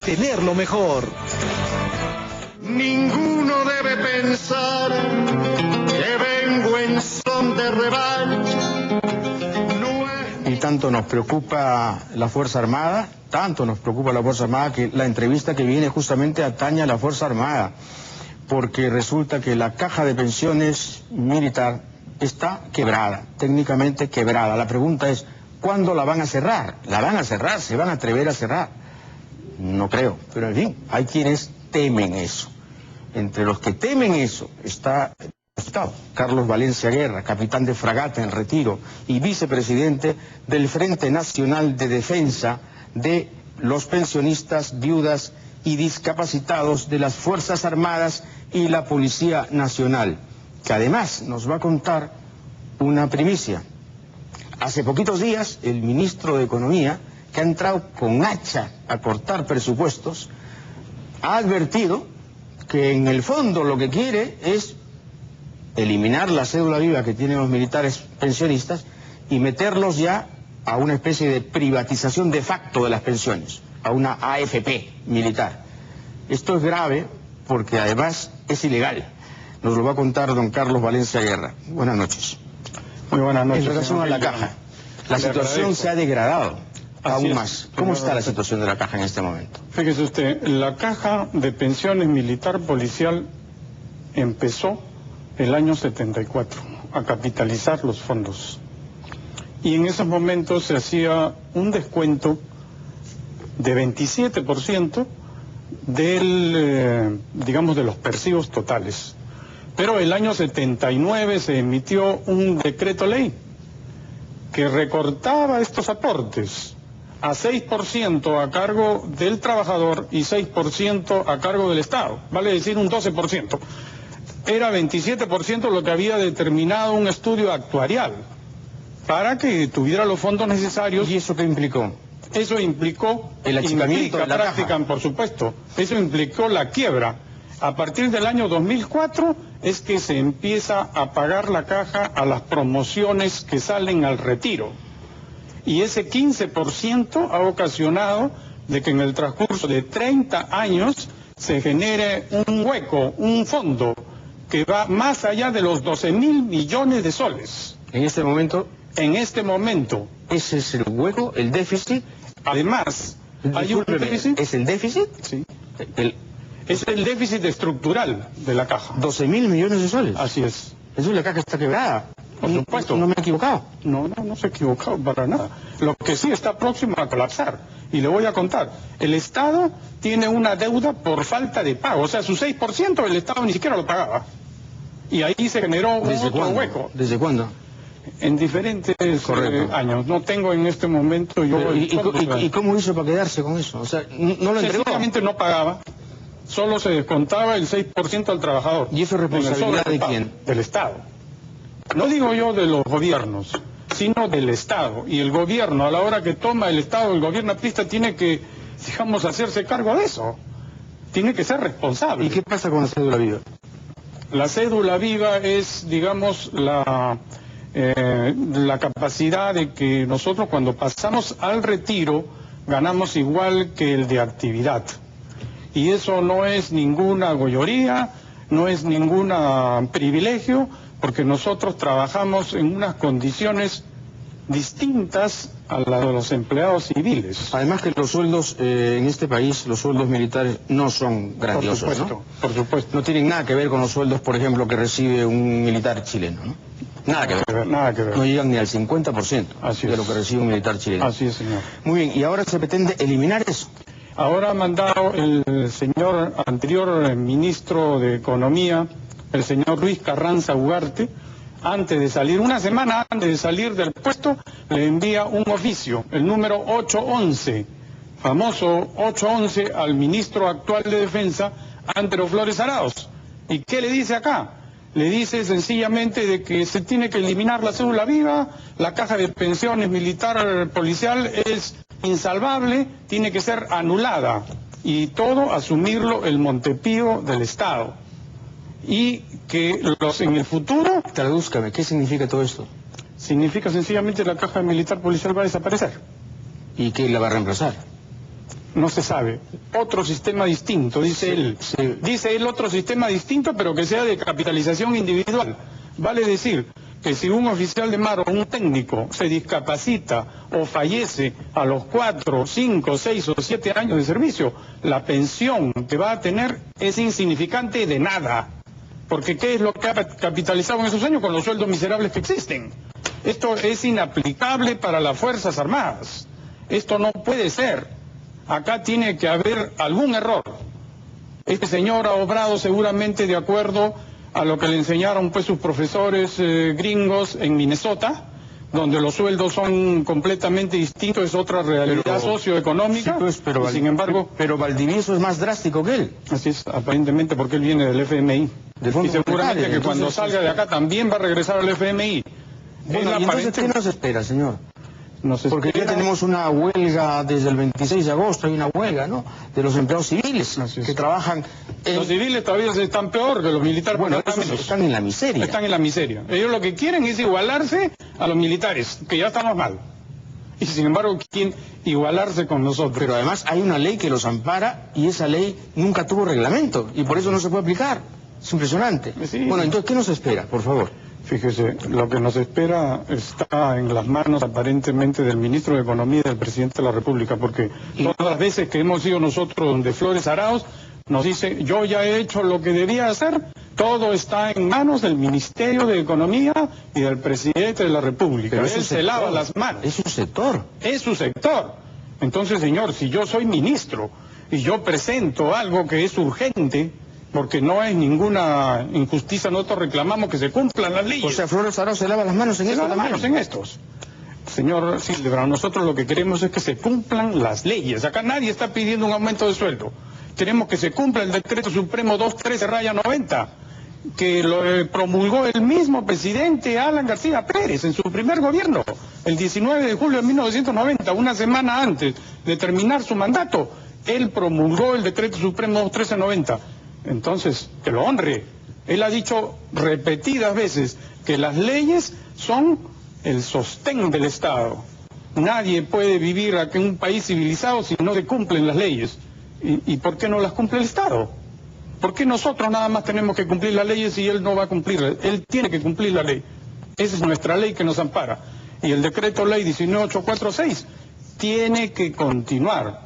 tener lo mejor. Ninguno debe pensar que vengo en son de revancha. Y tanto nos preocupa la Fuerza Armada, que la entrevista que viene justamente atañe a la Fuerza Armada, porque resulta que la caja de pensiones militar está quebrada, técnicamente quebrada. La pregunta es, ¿cuándo la van a cerrar? ¿La van a cerrar? ¿Se van a atrever a cerrar? No creo, pero en fin, hay quienes temen eso. Entre los que temen eso está Carlos Valencia Guerra, capitán de fragata en retiro y vicepresidente del Frente Nacional de Defensa de los pensionistas, viudas y discapacitados de las Fuerzas Armadas y la Policía Nacional, que además nos va a contar una primicia. Hace poquitos días, el ministro de Economía, que ha entrado con hacha a cortar presupuestos, ha advertido que en el fondo lo que quiere es eliminar la cédula viva que tienen los militares pensionistas y meterlos ya a una especie de privatización de facto de las pensiones, a una AFP militar. Esto es grave porque además es ilegal. Nos lo va a contar don Carlos Valencia Guerra. Buenas noches. Muy buenas noches. En relación a la caja, la situación se ha degradado aún más. ¿Cómo está la situación de la caja en este momento? Fíjese usted, la caja de pensiones militar policial empezó el año 74 a capitalizar los fondos. Y en esos momentos se hacía un descuento de 27% del, digamos, de los persivos totales. Pero el año 79 se emitió un decreto ley que recortaba estos aportes a 6% a cargo del trabajador y 6% a cargo del Estado, vale decir un 12%. Era 27% lo que había determinado un estudio actuarial para que tuviera los fondos necesarios. ¿Y eso qué implicó? Eso implicó el achicamiento de la práctica, caja. Por supuesto. Eso implicó la quiebra. A partir del año 2004 es que se empieza a pagar la caja a las promociones que salen al retiro. Y ese 15% ha ocasionado de que en el transcurso de 30 años se genere un hueco, un fondo que va más allá de los 12.000 millones de soles. En este momento. En este momento. ¿Ese es el hueco, el déficit? Además, hay un déficit. ¿Es el déficit? Sí. Es el déficit estructural de la caja. 12.000 millones de soles. Así es. Eso es la caja está quebrada. Por supuesto. ¿No me he equivocado? No se ha equivocado para nada. Lo que sí está próximo a colapsar. Y le voy a contar. El Estado tiene una deuda por falta de pago. O sea, su 6% el Estado ni siquiera lo pagaba. Y ahí se generó otro hueco. ¿Desde cuándo? En diferentes años. No tengo en este momento yo... ¿Y cómo hizo para quedarse con eso? O sea, ¿no lo entregó? Sencillamente no pagaba. Solo se descontaba el 6% al trabajador. ¿Y eso es responsabilidad de quién? Del Estado. No digo yo de los gobiernos, sino del Estado. Y el gobierno, a la hora que toma el Estado, el gobierno aprista tiene que, digamos, hacerse cargo de eso. Tiene que ser responsable. ¿Y qué pasa con la cédula viva? La cédula viva es, digamos, la capacidad de que nosotros cuando pasamos al retiro ganamos igual que el de actividad. Y eso no es ninguna golloría, no es ningún privilegio, porque nosotros trabajamos en unas condiciones distintas a las de los empleados civiles. Además que los sueldos en este país, los sueldos militares no son grandiosos, por supuesto, ¿no? Por supuesto. No tienen nada que ver con los sueldos, por ejemplo, que recibe un militar chileno, ¿no? Nada que ver. Nada que ver. No llegan ni al 50% de lo que recibe un militar chileno. Así es, señor. Muy bien, y ahora se pretende eliminar eso. Ahora ha mandado el señor anterior ministro de Economía, el señor Luis Carranza Ugarte, antes de salir, una semana antes de salir del puesto, le envía un oficio, el número 811, famoso 811 al ministro actual de Defensa, Andreu Flores Arauz. ¿Y qué le dice acá? Le dice sencillamente de que se tiene que eliminar la cédula viva, la caja de pensiones militar policial es insalvable, tiene que ser anulada y todo asumirlo el Montepío del Estado. Y que en el futuro... Tradúzcame, ¿qué significa todo esto? Significa sencillamente la caja militar policial va a desaparecer. ¿Y qué la va a reemplazar? No se sabe. Otro sistema distinto, dice él. Sí. Dice él otro sistema distinto, pero que sea de capitalización individual. Vale decir que si un oficial de mar o un técnico se discapacita o fallece a los 4, 5, 6 o 7 años de servicio, la pensión que va a tener es insignificante de nada. Porque ¿qué es lo que ha capitalizado en esos años con los sueldos miserables que existen? Esto es inaplicable para las Fuerzas Armadas. Esto no puede ser. Acá tiene que haber algún error. Este señor ha obrado seguramente de acuerdo a lo que le enseñaron pues sus profesores gringos en Minnesota, donde los sueldos son completamente distintos, es otra realidad socioeconómica. Sí, pues, pero sin embargo, pero Valdivieso es más drástico que él. Así es, aparentemente porque él viene del FMI. Del Fondo Y seguramente Monetario, que cuando salga de acá también va a regresar al FMI. Bueno, ¿y entonces qué nos espera, señor? Porque ya tenemos una huelga desde el 26 de agosto, hay una huelga, ¿no?, de los empleados civiles que trabajan en... Los civiles todavía están peor que los militares. Bueno, están en la miseria. Están en la miseria. Ellos lo que quieren es igualarse a los militares, que ya estamos mal. Y sin embargo quieren igualarse con nosotros. Pero además hay una ley que los ampara y esa ley nunca tuvo reglamento y por eso no se puede aplicar. Es impresionante. Sí. Bueno, entonces, ¿qué nos espera, por favor? Fíjese, lo que nos espera está en las manos aparentemente del ministro de Economía y del presidente de la República, porque todas las veces que hemos ido nosotros donde Flores Arauz, nos dice, yo ya he hecho lo que debía hacer, todo está en manos del Ministerio de Economía y del presidente de la República. Pero él se lava las manos. Es su sector. Es su sector. Entonces, señor, si yo soy ministro y yo presento algo que es urgente, porque no es ninguna injusticia, nosotros reclamamos que se cumplan las leyes. O sea, Flores Arauz se lava las manos en esto también. En estos. Señor Silva, nosotros lo que queremos es que se cumplan las leyes. Acá nadie está pidiendo un aumento de sueldo. Queremos que se cumpla el decreto supremo 213/90, que lo promulgó el mismo presidente Alan García Pérez en su primer gobierno, el 19 de julio de 1990, una semana antes de terminar su mandato. Él promulgó el decreto supremo 213/90. Entonces, que lo honre. Él ha dicho repetidas veces que las leyes son el sostén del Estado. Nadie puede vivir aquí en un país civilizado si no se cumplen las leyes. ¿Y por qué no las cumple el Estado? ¿Por qué nosotros nada más tenemos que cumplir las leyes y él no va a cumplirlas? Él tiene que cumplir la ley. Esa es nuestra ley que nos ampara. Y el decreto ley 19846 tiene que continuar,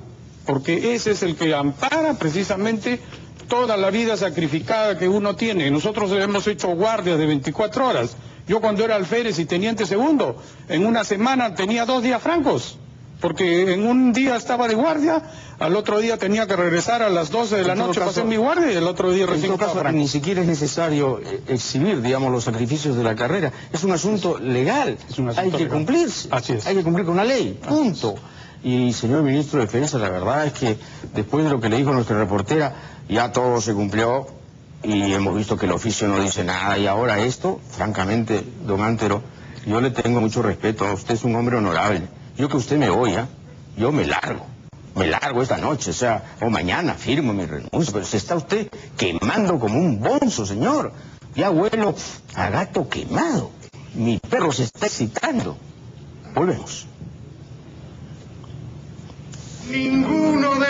porque ese es el que ampara precisamente toda la vida sacrificada que uno tiene. Nosotros hemos hecho guardias de 24 horas. Yo cuando era alférez y teniente segundo, en una semana tenía 2 días francos, porque en un día estaba de guardia, al otro día tenía que regresar a las 12 de la noche para hacer mi guardia y el otro día recién estaba franco. Ni siquiera es necesario exhibir, digamos, los sacrificios de la carrera. Es un asunto legal. Hay que cumplirse. Así es. Hay que cumplir con la ley. Punto. Y señor ministro de Defensa, la verdad es que después de lo que le dijo nuestra reportera, ya todo se cumplió y hemos visto que el oficio no dice nada. Y ahora esto, francamente, don Antero, yo le tengo mucho respeto. Usted es un hombre honorable. Yo que usted me oiga, yo me largo esta noche, o mañana firmo mi renuncia, pero se está usted quemando como un bonzo, señor. Ya huelo a gato quemado. Mi perro se está excitando. Volvemos. Ninguno de